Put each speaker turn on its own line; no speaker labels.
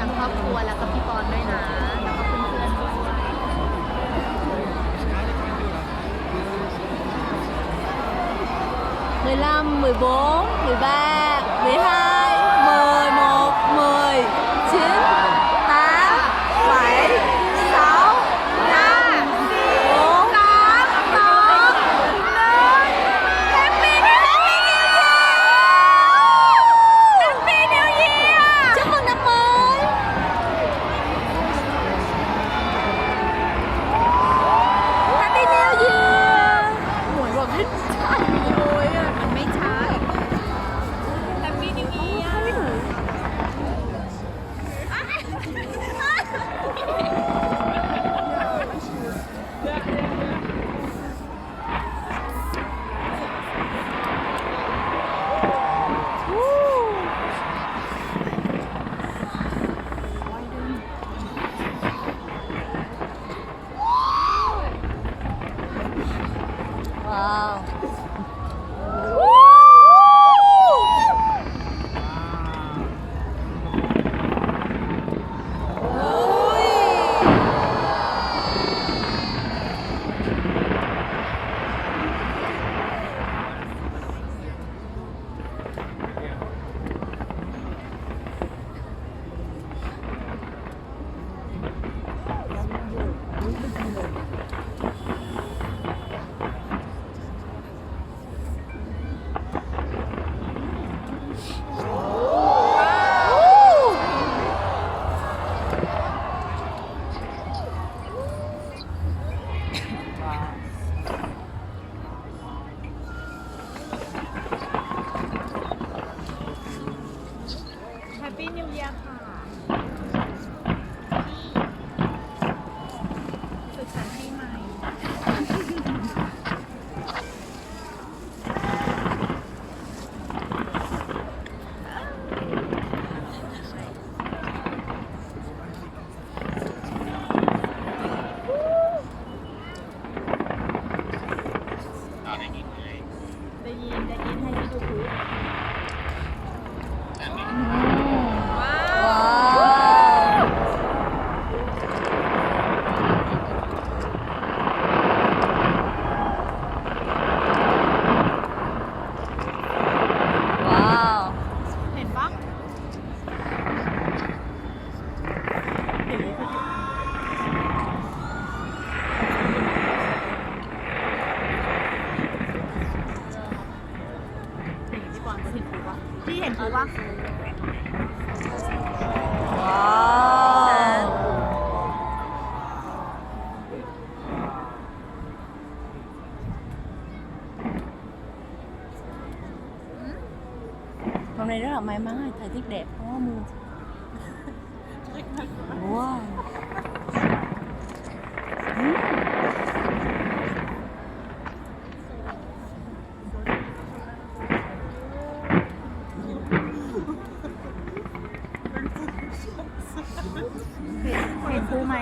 ทั้งครอบครัวแล้วก็พี่ปอนด้วยนะแล้วก็เพื่อนๆด้วย
15, 14, 13, 12, 11, 10, 9, 8, 7, 6, 5, 4, 3, 2, 1 Happy New Year Happy New Year Chúc mừng năm mới Happy New Year หมวยบอกไม่ใช่เลยอ่ะมันไม่ใช่ Happy New Year ว้าวแฮปปี้นิวเยียร์ค่ะสุขสันต์ปีใหม่ได้ยินให้พี่ดูคุยว้าวว้าวเห็นปะเห็นไหมพี่ปอนเห็นปูปะพี่เห็นปูปะว้าวhôm nay rất là may mắn thời tiết đẹp không có mưa wowเห็นปูไหม